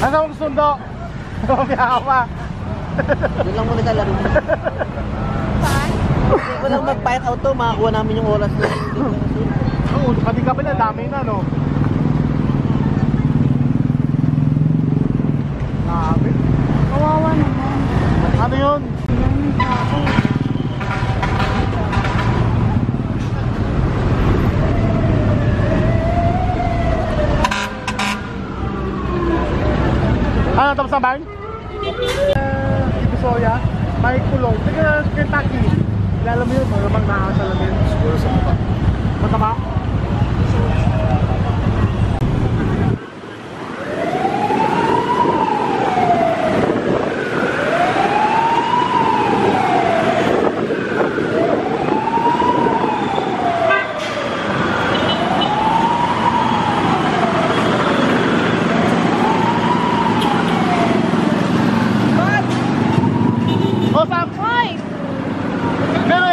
Nasa akong sundo. Mamaya pa. Doon lang muna kalaro. Saan? Hindi ko lang mag-fight out to, makakuha namin yung oras na. Oo, pati ka pala, dami na, no? Dami. Kawawa naman. Ano yun? Yan yung tao. Ano, tapos na barn? Divisoria, may kulong. Teka, Kentucky. Kilala mo yun, malamang nakakasalamin. Siguro sa mata. Mata ba?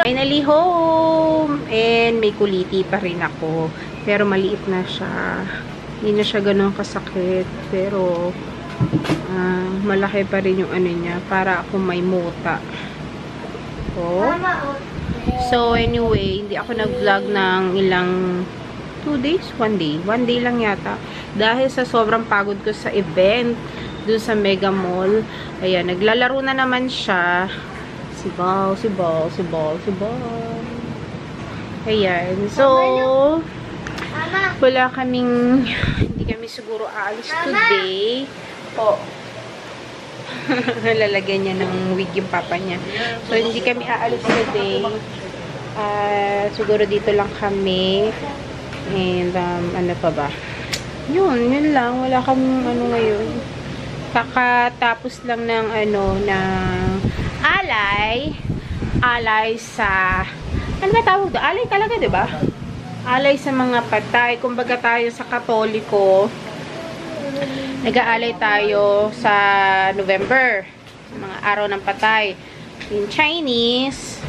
Finally home! And may kuliti pa rin ako. Pero maliit na siya. Hindi na siya ganun kasakit. Pero malaki pa rin yung ano niya. Para ako may muta. Oh. So anyway, hindi ako nag-vlog ng ilang 2 days? 1 day. 1 day lang yata. Dahil sa sobrang pagod ko sa event dun sa Mega Mall. Ayan, naglalaro na naman siya. Sibaw. Ayan. So, wala kaming, hindi kami siguro aalis today. Oh. Lalagyan niya ng wig yung papa niya. So, hindi kami aalis today. Siguro dito lang kami. And, ano pa ba? Yun lang. Wala kaming ano ngayon. Kakatapos lang ng ano, ng alay sa ano ba tawag doon? Alay talaga, di ba? Alay sa mga patay. Kumbaga tayo sa Katoliko, nag-aalay tayo sa November, sa mga araw ng patay. In Chinese,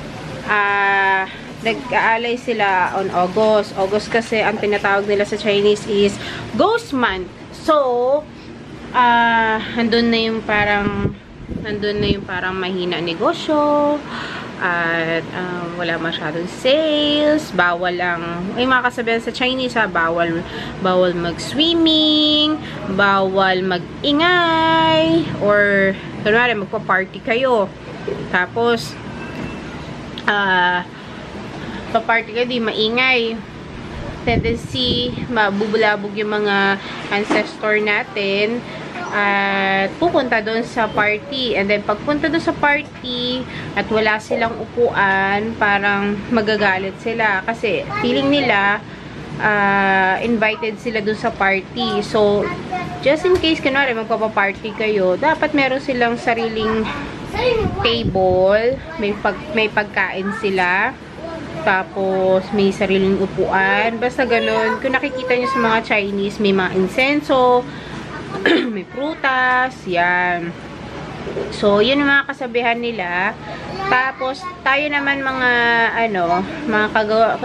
nag-aalay sila on August. August kasi ang tinatawag nila sa Chinese is Ghost Month. So, nandun na yung parang mahina negosyo at wala masyadong sales, bawal lang, ay mga kasabihan sa Chinese bawal mag-swimming, bawal mag-ingay, or kunwari magpa-party kayo, tapos pa-party kayo, di maingay, tendency mabubulabog yung mga ancestor natin at pupunta doon sa party. And then, pagpunta doon sa party at wala silang upuan, parang magagalit sila. Kasi, feeling nila, invited sila doon sa party. So, just in case, kunwari, magpapaparty kayo, dapat meron silang sariling table. May pagkain sila. Tapos, may sariling upuan. Basta ganun. Kung nakikita nyo sa mga Chinese, may mga insenso, may prutas, yan. So, yun yung mga kasabihan nila. Tapos, tayo naman mga,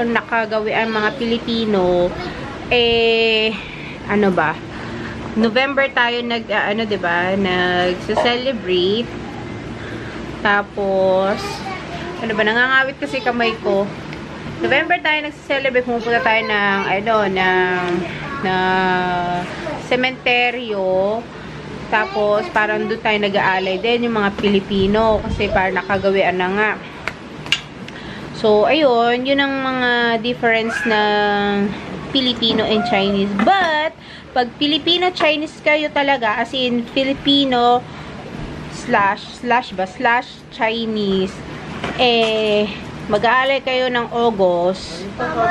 nakagawian mga Pilipino, ano ba? November tayo diba? Nag-celebrate. Tapos, ano ba? Nangangawit kasi kamay ko. November tayo nag-celebrate. Pumunta tayo ng sementeryo. Tapos, parang doon tayo nag-aalay din yung mga Pilipino. Kasi parang nakagawian na nga. So, ayun. Yun ang mga difference ng Filipino and Chinese. But, pag Filipino-Chinese kayo talaga, as in Filipino slash Chinese, mag-aalay kayo ng August,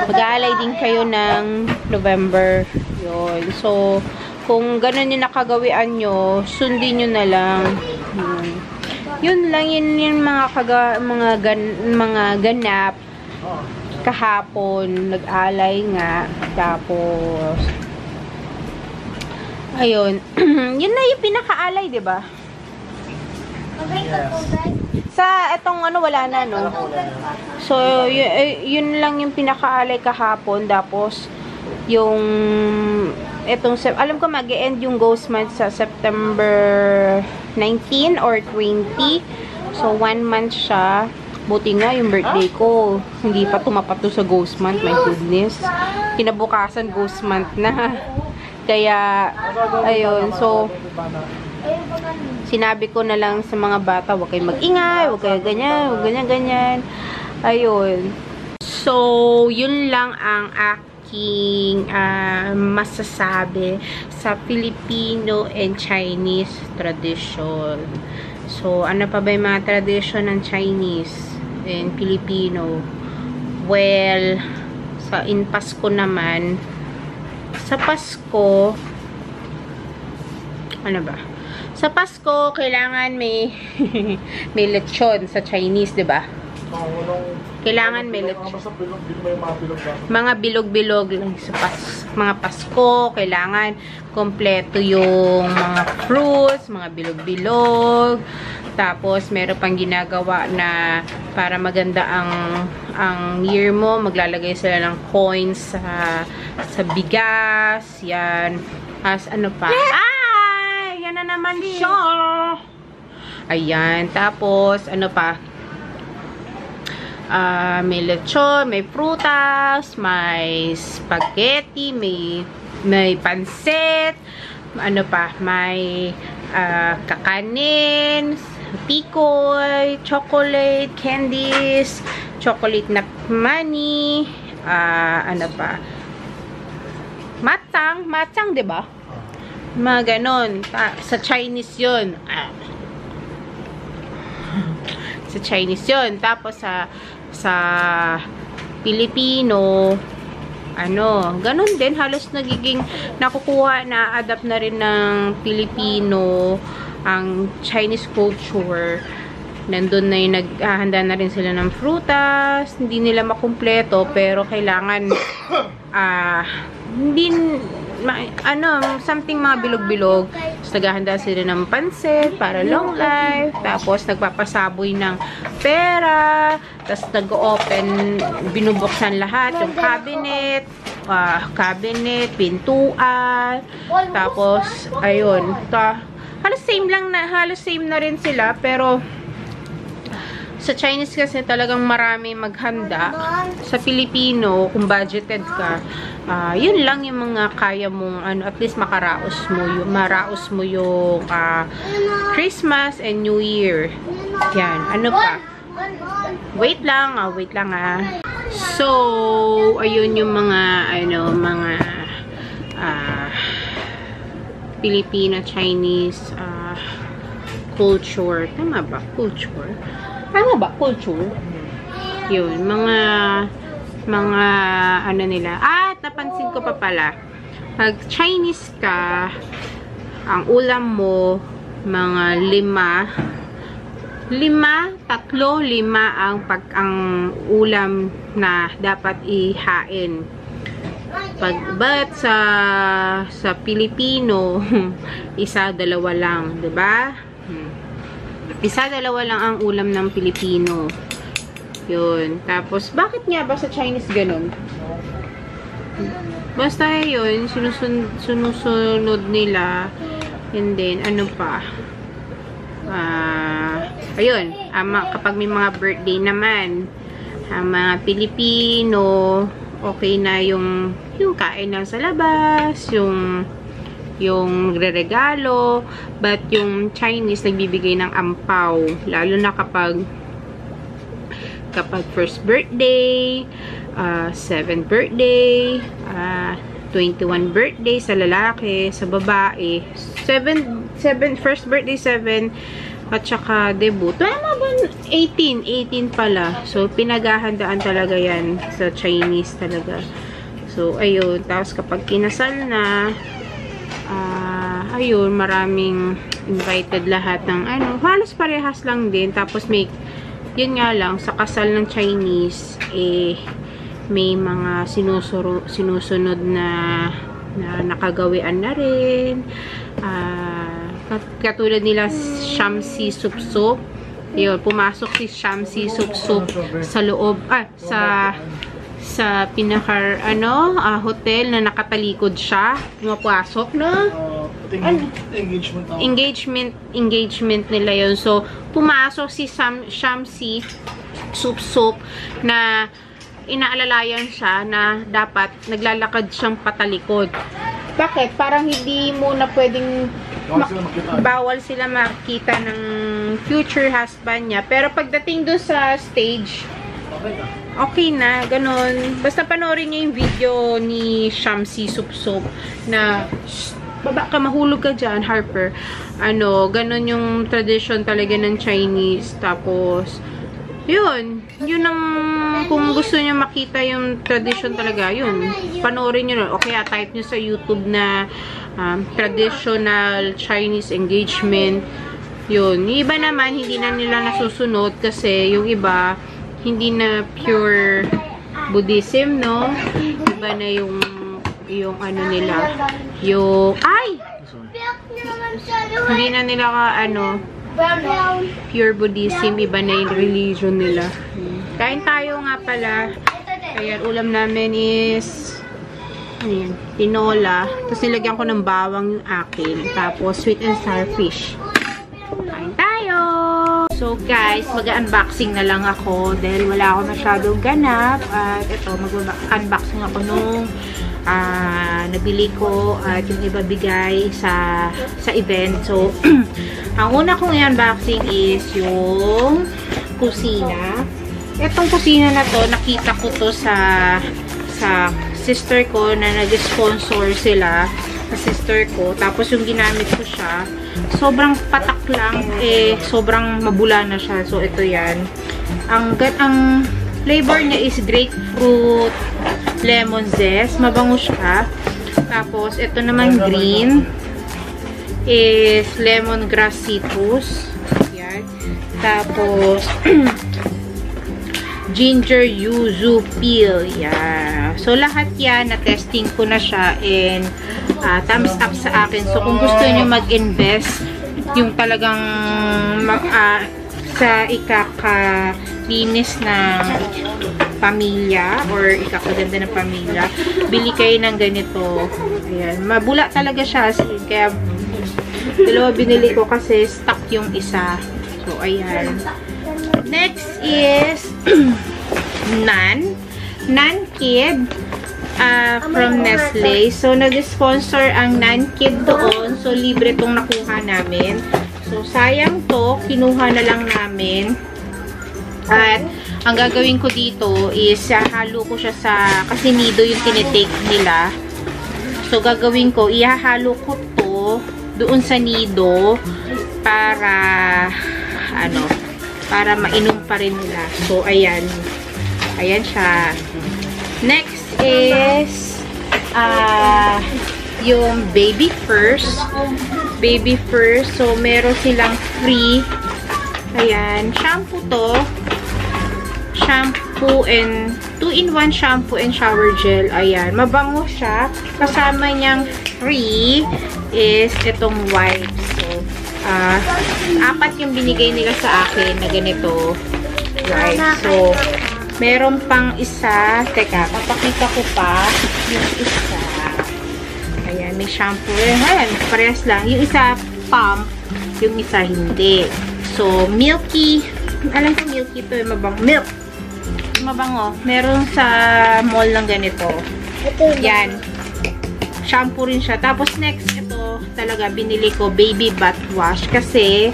mag-aalay din kayo ng November. Yun. So, kung ganun yung nakagawian nyo, sundin nyo na lang. Yun lang, yun yung mga ganap kahapon. Nag-alay nga. Tapos, ayun. Yun na yung pinaka-alay, diba? Sa etong wala na, no? So, yun lang yung pinaka-alay kahapon. Tapos, yung alam ko mag-e-end yung ghost month sa September 19 or 20. So, 1 month siya. Buti nga yung birthday ko. Hindi pa tumapat to sa ghost month. My goodness. Kinabukasan ghost month na. Kaya, ayun. So, sinabi ko na lang sa mga bata, huwag kayo mag-ingay, huwag kayo ganyan, huwag ganyan. Ayun. So, yun lang ang aking masasabi sa Filipino and Chinese tradition. So, ano pa ba yung mga tradition ng Chinese and Filipino? Well, in Pasko naman, sa Pasko, ano ba? Sa Pasko, kailangan may may lechon sa Chinese, 'di ba? Kailangan may lechon. Mga bilog-bilog lang sa mga Pasko, kailangan kompleto yung mga fruits, mga bilog-bilog. Tapos, meron pang ginagawa na para maganda ang year mo, maglalagay sila ng coins sa bigas, yan. As ano pa? Ay! Yan na naman siya! Ayan. Tapos, ano pa? May lechon, may prutas, may spaghetti, may pansit, ano pa? May kakanin, pikoy, chocolate, candies, chocolate na money, ano pa? Matang, 'di ba? Mga ganon. Sa Chinese 'yun. Sa Chinese 'yun. Tapos sa Pilipino, ganon din, halos nagiging nakukuha, na-adapt na rin ng Pilipino ang Chinese culture. Nandun na yung naghahanda na rin sila ng frutas, hindi nila makumpleto, pero kailangan something mga bilog-bilog. Tapos naghahanda sila ng pansit para long life. Tapos nagpapasaboy ng pera. Tapos nag-open, binubuksan lahat yung cabinet, pintuan. Tapos, ayun. Halos same na rin sila, pero sa Chinese kasi talagang marami maghanda. Sa Filipino, kung budgeted ka, yun lang yung mga kaya mong, at least maraos mo yung Christmas and New Year. Yan. Ano pa? Wait lang. So, ayun yung mga, Filipino-Chinese culture. Tama ba? Culture? Yun. Mga nila. Napansin ko pa pala. Pag Chinese ka, ang ulam mo, mga 5 ang ulam na dapat ihain. But sa Pilipino, 1-2 lang, 'di ba? 1-2 lang ang ulam ng Pilipino. Yun. Tapos, bakit nga ba sa Chinese ganun? Basta yun, sinusunod nila. And then, ano pa? Ayun. Kapag may mga birthday naman, ang mga Pilipino, okay na yung kain na sa labas, yung regalo, but yung Chinese nagbibigay ng ampaw, lalo na kapag first birthday, 7th birthday, 21 birthday sa lalaki, sa babae, 7 first birthday 7, at saka debut. Tama ba? 18 pala. So, pinaghahandaan talaga yan sa Chinese talaga. So, ayun. Tapos, kapag kinasal na, ayun, maraming invited lahat ng halos parehas lang din. Tapos, yun nga lang, sa kasal ng Chinese, may mga sinusunod na nakagawian na rin. Katulad nila Shamsi Sup-Sup. Yun, pumasok si Shamsi Sup-Sup sa loob, sa pinaka, hotel na nakatalikod siya. Pumapasok, no? Engagement nila yun. So, pumasok si Shamsi Sup na inaalalayan siya na dapat naglalakad siyang patalikod. Bakit? Parang hindi mo na pwedeng bawal sila makita ng future husband niya. Pero pagdating doon sa stage, okay na, ganun. Basta panoorin niyo yung video ni Shamsi Sup na baba ka, mahulog ka dyan, Harper. Ganun yung tradition talaga ng Chinese. Tapos, yun ang, kung gusto niyo makita yung tradition talaga, yun, panoorin niyo. O kaya type niyo sa YouTube na traditional Chinese engagement. Yun. Yung iba naman, hindi na nila nasusunod kasi yung iba, hindi na pure Buddhism, no? Iba na yung ano nila, hindi na nila pure Buddhism, iba na yung religion nila. Kain tayo nga pala. Ayan, ulam namin is tinola. Tapos nilagyan ko ng bawang yung akin. Tapos sweet and sour fish. Kain tayo! So guys, mag-unboxing na lang ako dahil wala ako masyadong ganap. At ito, mag-unboxing ako nung nabili ko at yung iba bigay sa event. So, ang una kong i-unboxing is yung kusina. Itong kusina na to, nakita ko to sa sister ko na nag-sponsor sila sa sister ko. Tapos yung ginamit ko siya, sobrang patak lang, sobrang mabula na siya. So, ito yan. Ang flavor niya is grapefruit lemon zest. Mabango siya. Tapos, ito naman green is lemongrass citrus. Yan. Tapos, ginger yuzu peel. Yan. So, lahat yan, na-testing ko na siya and thumbs up sa akin. So, kung gusto niyo mag-invest yung talagang sa ikakalinis ng pamilya or ikakaganda ng pamilya, bili kayo ng ganito. Ayan. Mabula talaga siya. Kaya, dalawa binili ko kasi stock yung isa. So, ayan. Next is Nan Kid from Nestle. So, nag-sponsor ang Nan Kid doon. So, libre tong nakuha namin. So, sayang to. Kinuha na lang namin. At, ang gagawin ko dito is halo ko siya kasi nido yung tinitake nila. So, gagawin ko, ihahalo ko to doon sa nido para para mainom pa rin nila. So, ayan. Ayan siya. Next is yung Baby First. Baby First. So, meron silang free. Ayan. Shampoo to. Shampoo and 2-in-1 shampoo and shower gel. Ayan. Mabango siya. Kasama niyang free is itong wipes. So, 4 yung binigay nila sa akin na ganito. Right. So, meron pang isa. Teka, papakita ko pa yung isa. Ayan, may shampoo. Ayan, parehas lang. Yung isa, pump. Yung isa, hindi. So, milky. Alam ko milky to. Mabango. Milk. Mabango. Meron sa mall lang ganito. Yan. Shampoo rin siya. Tapos, next, ito talaga, binili ko baby bath wash. Kasi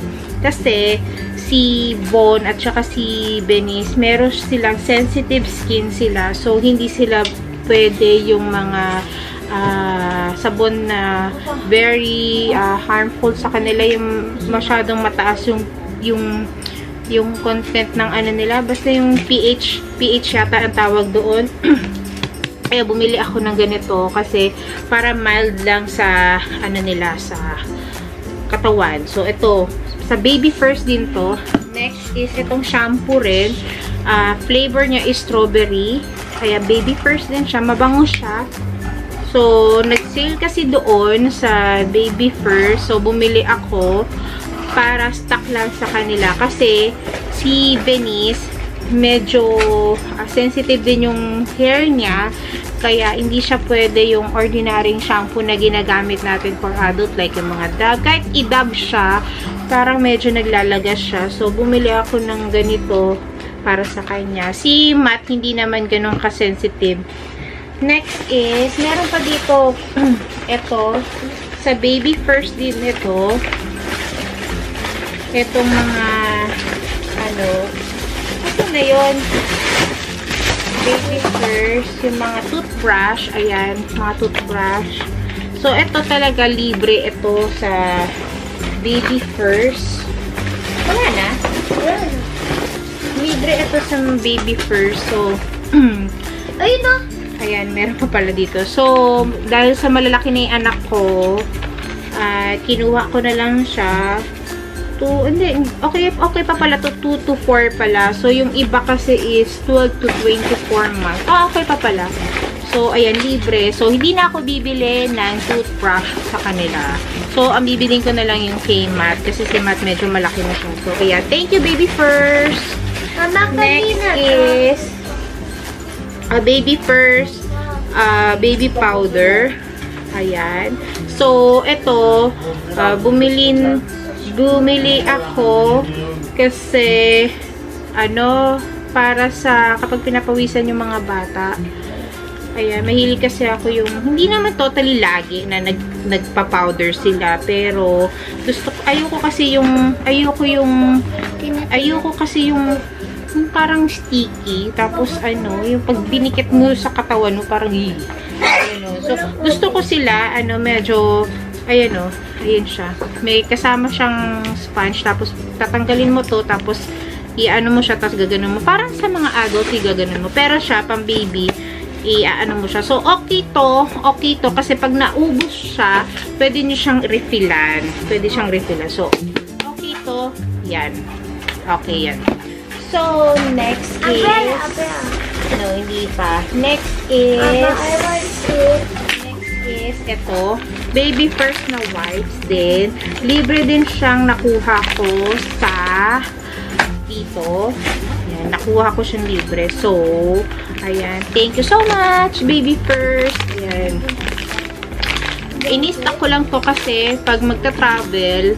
si Von at saka si Benice, meron silang sensitive skin sila. So, hindi sila pwede yung mga sabon na very harmful sa kanila. Yung masyadong mataas yung content ng ano nila. Basta yung pH yata ang tawag doon. Kaya bumili ako ng ganito kasi para mild lang sa ano nila, sa katawan. So, ito. Sa Baby First din to. Next is itong shampoo rin. Flavor niya is strawberry. Kaya Baby First din siya. Mabango siya. So, nag-sale kasi doon sa Baby First. So, bumili ako para stock lang sa kanila. Kasi si Venice, medyo sensitive din yung hair niya. Kaya, hindi siya pwede yung ordinaryong shampoo na ginagamit natin for adult, like yung mga dab. Kahit i-dab siya, parang medyo naglalagas siya. So, bumili ako ng ganito para sa kanya. Si Matt, hindi naman ganun ka-sensitive. Next is, meron pa dito, ito, sa Baby First din ito. Itong mga, ano na yun? Baby First, yung mga toothbrush, ayan, mga toothbrush. So, ito talaga libre ito sa Baby First. Wala na? Libre ito sa Baby First. So, ayun na. Ayan, meron pa pala dito. So, dahil sa malalaki na yung anak ko, kinuha ko na lang siya. Okay pa pala to, 2 to 4 pala. So, yung iba kasi is 12 to 24 months. Okay pa pala. So, ayan, libre. So, hindi na ako bibili ng toothbrush sa kanila. So, ang bibiling ko na lang yung kay Matt. Kasi si Matt medyo malaki na siya. So, kaya, thank you, Baby First. Next is Baby First baby powder. Ayan. So, ito, bumili ako kasi para sa kapag pinapawisan yung mga bata. Ayan, mahilig kasi ako yung hindi naman totally lagi na nagpa-powder sila, pero ayoko kasi yung parang sticky, tapos yung pag binikit mo sa katawan mo parang so gusto ko sila medyo ayan siya. May kasama siyang sponge, tapos tatanggalin mo to, tapos i-ano mo siya, tapos gaganon mo. Parang sa mga adult, i-gaganon mo. Pero siya, pang baby, i-ano mo siya. So, okay to, kasi pag naubos siya, pwede nyo siyang refillan. So, okay to, yan. Okay, yan. So, next is, no, hindi pa. Next is, ito, Baby First na wipes din. Libre din siyang nakuha ko sa dito. Ayan, nakuha ko siyang libre. So, ayan. Thank you so much, Baby First. Ayan. In-stock ko lang to kasi pag magta-travel,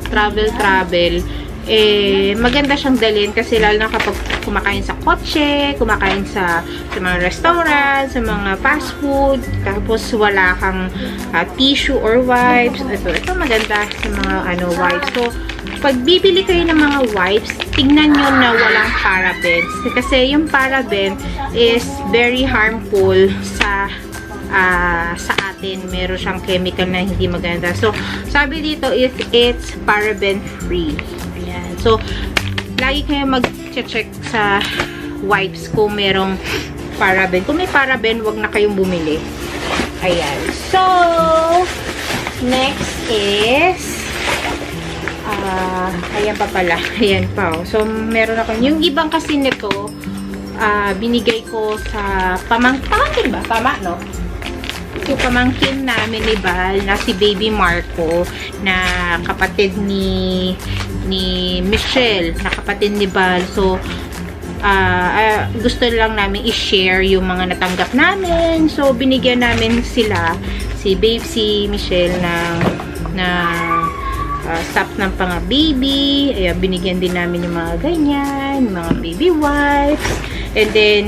maganda siyang dalhin kasi lalo na kapag kumakain sa kotse, kumakain sa mga restaurant, sa mga fast food, tapos wala kang tissue or wipes. Ito maganda sa mga wipes. So, pag bibili kayo ng mga wipes, tignan nyo na walang parabens. Kasi yung paraben is very harmful sa atin. Meron siyang chemical na hindi maganda. So, sabi dito is it's paraben free. Ayan. So, lagi kayo mag-check sa wipes kung merong paraben. Kung may paraben, wag na kayong bumili. Ayan. So, next is ayan pa pala. Ayan pa. So, meron ako. Yung ibang kasi nito, binigay ko sa pamangkin ba? Tama, no? So, pamangkin namin ni Val na si Baby Marco na kapatid ni Michelle, na kapatid ni Val. So, gusto lang namin i-share yung mga natanggap namin. So, binigyan namin sila, si Michelle ng stuff ng pang baby. Ayan, binigyan din namin yung mga ganyan, mga baby wipes. And then,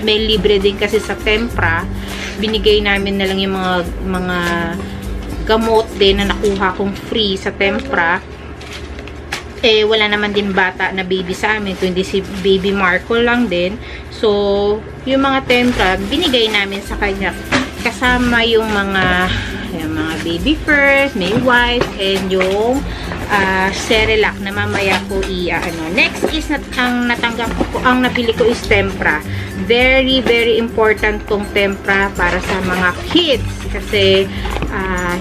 may libre din kasi sa Tempra. Binigay namin na lang yung mga gamot din na nakuha kong free sa Tempra. Wala naman din bata na baby sa amin, kundi si Baby Marco lang din. So, yung mga Tempra, binigay namin sa kanya. Kasama yung mga Baby First, may wipes, and yung Cerelac na mamaya ko Next is ang nabili ko is Tempra. Very, very important tong Tempra para sa mga kids. Kasi,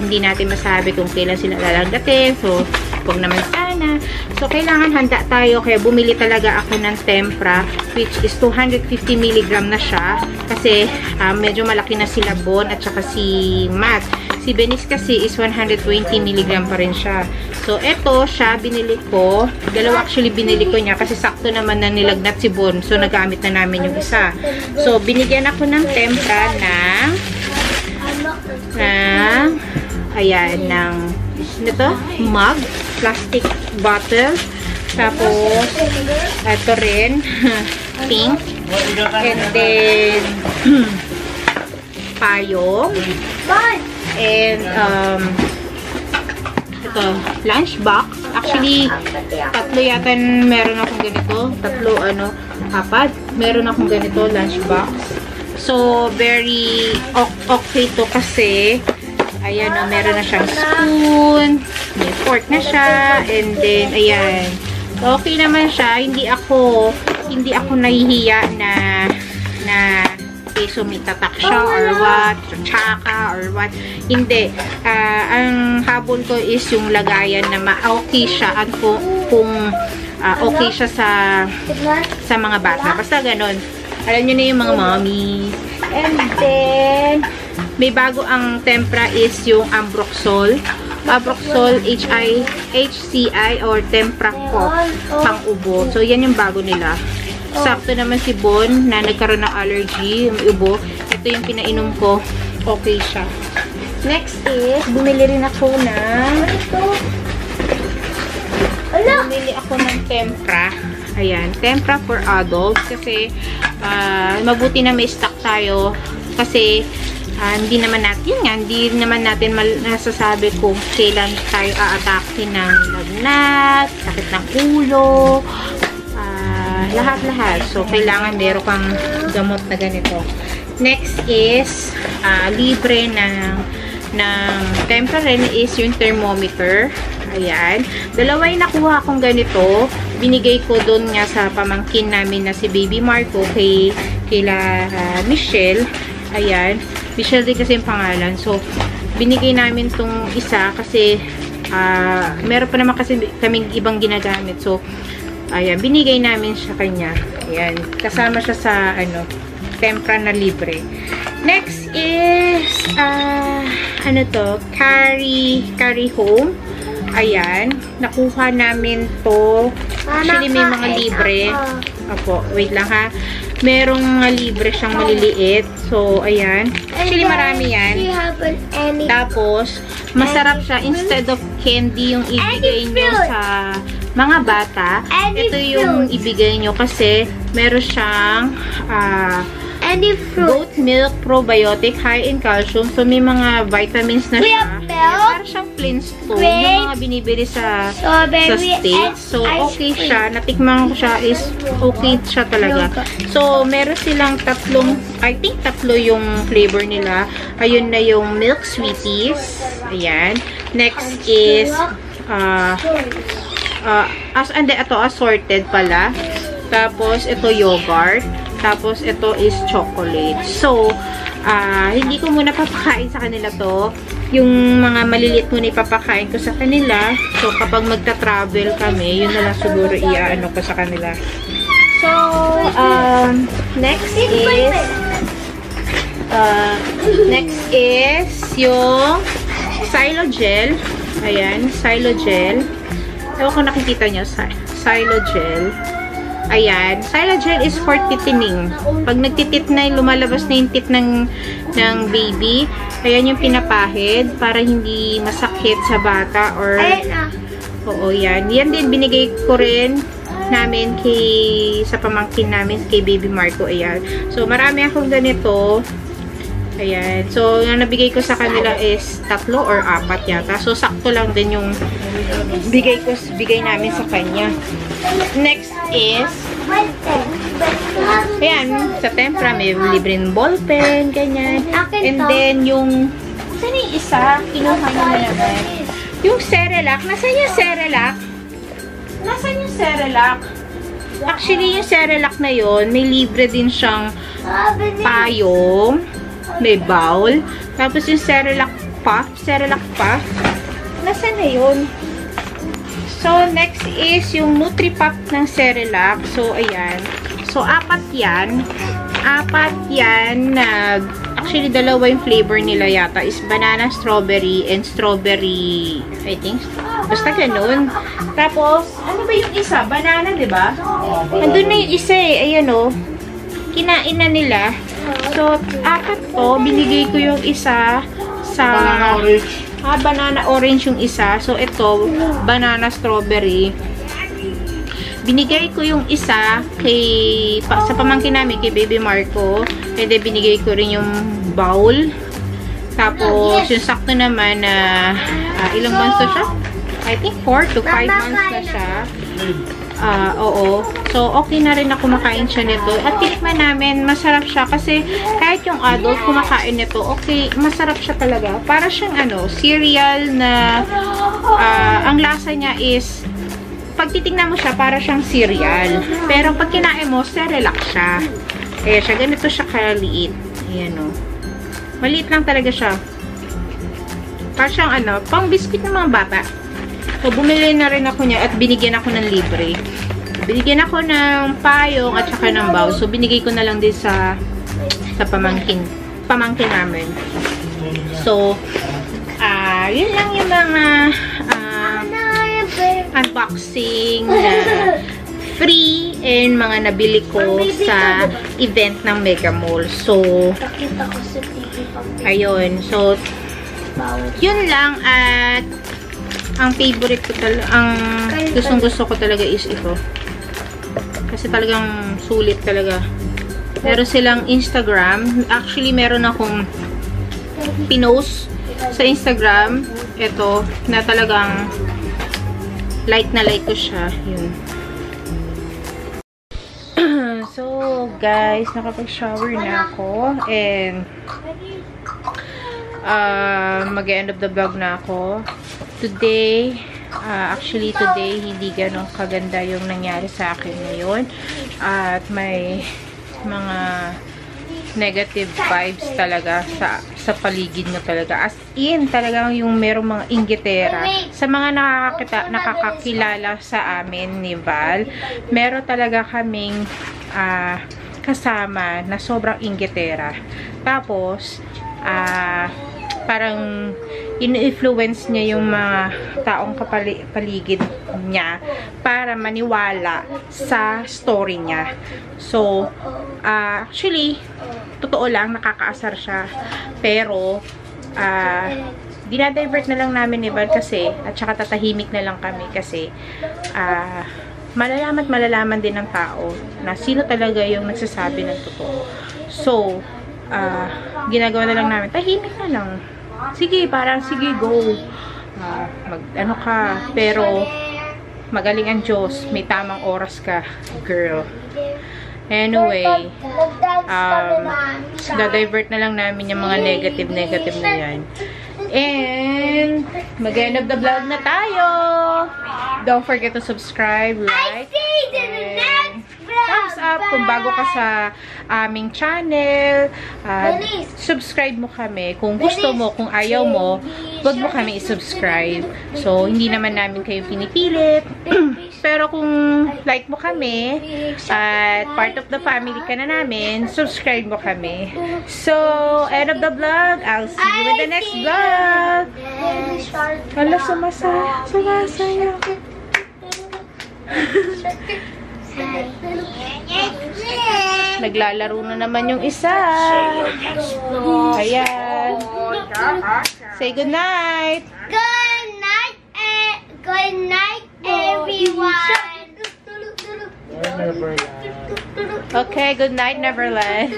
hindi natin masabi kung kailan sila lalagatin. So, huwag naman sana. So, kailangan handa tayo. Kaya, bumili talaga ako ng Tempra, which is 250 mg na siya. Kasi, medyo malaki na sila Bon at saka si Matt. Si Venice kasi is 120 mg pa rin siya. So, ito siya, binili ko. Dalawa actually binili ko niya kasi sakto naman na nilagnat si Bon. So, nagamit na namin yung isa. So, binigyan ako ng tempra ayan, ng ito, mug, plastic bottle. Tapos, ito rin, pink. And then, payong. And, ito, lunchbox. Actually, tatlo yata meron akong ganito. Tatlo, apat. Meron akong ganito, lunchbox. So, very okay to kasi, ayan, meron na siyang spoon. May fork na siya. And then, ayan. Okay naman siya. Hindi ako nahihiya na so may tatak siya or what, tsaka or what. Hindi. Ang habol ko is yung lagayan na ma-okay siya at kung okay siya sa mga bata. Basta ganun. Alam nyo na yung mga mommy. And then, may bago ang tempra is yung Ambroxol. Ambroxol HCI or tempra cough pang ubo. So, yan yung bago nila. Sakto naman si Bon na nagkaroon ng allergy, yung ubo. Ito yung pinainom ko. Okay siya. Next is, bumili rin ako ng tempra. Ayan, tempra for adults. Kasi, mabuti na may stock tayo. Kasi, hindi naman natin nasasabi kung kailan tayo aatake ng lagnat, sakit ng ulo, lahat-lahat. So, kailangan meron kang gamot na ganito. Next is, libre ng tempra rin is yung thermometer. Ayan. Dalawa yung nakuha akong ganito. Binigay ko doon nga sa pamangkin namin na si Baby Marco kila Michelle. Ayan. Michelle din kasi yung pangalan. So, binigay namin tong isa kasi meron pa naman kasi kaming ibang ginagamit. So, ayan, binigay namin siya kanya. Ayan, kasama siya sa, tempra na libre. Next is, carry home. Ayan, nakuha namin to. Actually, may mga libre. Opo, wait lang ha. Merong mga libre siyang maliliit. So, ayan. Actually, marami yan. Tapos, masarap siya. Instead of candy yung ibigay nyo sa mga bata, ito yung ibigay nyo kasi meron siyang goat milk probiotic, high in calcium. So, may mga vitamins na siya. Para siyang Flintstone. Yung mga binibili sa States. So, okay siya. Natikman ko siya is okay siya talaga. So, meron silang I think tatlo yung flavor nila. Ayun na yung milk sweeties. Ayan. Next is ito assorted pala. Tapos, ito yogurt. Tapos, ito is chocolate. So, hindi ko muna papakain sa kanila to. Yung mga maliliit muna ipapakain ko sa kanila. So, kapag magta-travel kami, yun na lang siguro iaano ko sa kanila. So, next is yung Xylogel. Ayan, Xylogel. Ewan ko nakikita nyo, Xylogel. Ayan. Xylogel is for titining. Pag nagtitit na, lumalabas na yung tit ng baby. Ayan yung pinapahid para hindi masakit sa bata or... Oo, yan. Yan din, binigay ko rin namin sa pamangkin namin, kay Baby Marco. Ayan. So, marami akong ganito. Ayan. So, yung nabigay ko sa kanila is 3 or 4 yata. So, sakto lang din yung bigay namin sa kanya. Next is, ayan, sa tempra, may libreng ballpen, ganyan. And then, saan yung isa? Kinuha nyo na naman. Yung Cerelac. Nasaan yung Cerelac? Nasaan yung Cerelac? Actually, yung Cerelac na yon may libre din siyang payong, may bowl. Tapos yung Cerelac Puff, nasaan na yun? So, next is yung Nutri-Puff ng Cerelac. So, ayan. So, 4 yan. 4 yan Actually, dalawa yung flavor nila yata. Is banana strawberry and strawberry, I think. Basta ganun. Tapos, ano ba yung isa? Banana, di ba? Andun na yung isa eh. Ayan o. Kinain na nila. So, apat to. Binigay ko yung isa sa... Banana orange. Banana orange yung isa. So, ito, banana strawberry. Binigay ko yung isa sa pamangkin namin, kay Baby Marco. And then, binigay ko rin yung bowl. Tapos, yung sakto naman na ilang months na siya? I think 4 to 5 months na siya. Oo. So, okay na rin na kumakain siya nito. At tinikman namin, masarap siya. Kasi, kahit yung adult kumakain nito, okay, masarap siya talaga. Para siyang, cereal na, ang lasa niya is, pag titignan mo siya, para siyang cereal. Pero, pag kinain mo, relax siya. Kaya siya, ganito siya kaliit. Ayan o. Maliit lang talaga siya. Para siyang, pang biscuit ng mga bata. So, bumili na rin ako niya at binigyan ako ng libre. Binigyan ako ng payong at saka ng bowl. So, binigay ko na lang din sa pamangkin namin. So, yun lang yung mga unboxing na free and mga nabili ko sa event ng Mega Mall. So, ayun. So, yun lang at ang favorite ko talaga, ang gustong-gusto ko talaga is ito. Kasi talagang sulit talaga. Meron silang Instagram. Actually, meron akong pinost sa Instagram. Ito, na talagang like na like ko siya. Yun. So, guys, nakapag-shower na ako. And, mag-end of the vlog na ako. Today, actually today, hindi ganun kaganda yung nangyari sa akin ngayon. At may mga negative vibes talaga sa paligid mo talaga. As in, talagang yung merong mga inggitera. Sa mga nakakakilala sa amin ni Val, meron talaga kaming kasama na sobrang inggitera. Tapos, parang in-influence niya yung mga taong paligid niya para maniwala sa story niya. So, actually, totoo lang, nakakaasar siya. Pero, dinadivert na lang namin ni Val kasi, at saka tatahimik na lang kami kasi, malalaman din ng tao na sino talaga yung nagsasabi ng totoo. So, ginagawa na lang namin, tahimik na lang. Sige, parang sige, go. Ano ka, pero magaling ang Diyos, may tamang oras ka, girl. Anyway, da-divert na lang namin yung mga negative na yan. And, mag-end of the vlog na tayo. Don't forget to subscribe, like, and thumbs up kung bago ka sa aming channel. Subscribe mo kami. Kung gusto mo, kung ayaw mo, wag mo kami i-subscribe. So, hindi naman namin kayo pinipilit. Pero kung like mo kami, at part of the family ka na namin, subscribe mo kami. So, end of the vlog. I'll see you in the next vlog. Wala, sumasaya. Naglalaro na naman yung isa. Ayan. Say good night. Good night, everyone. Okay, good night, Neverland.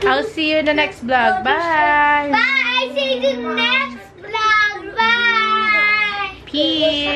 I'll see you in the next vlog. Bye. Bye. See you in the next vlog. Bye. Peace.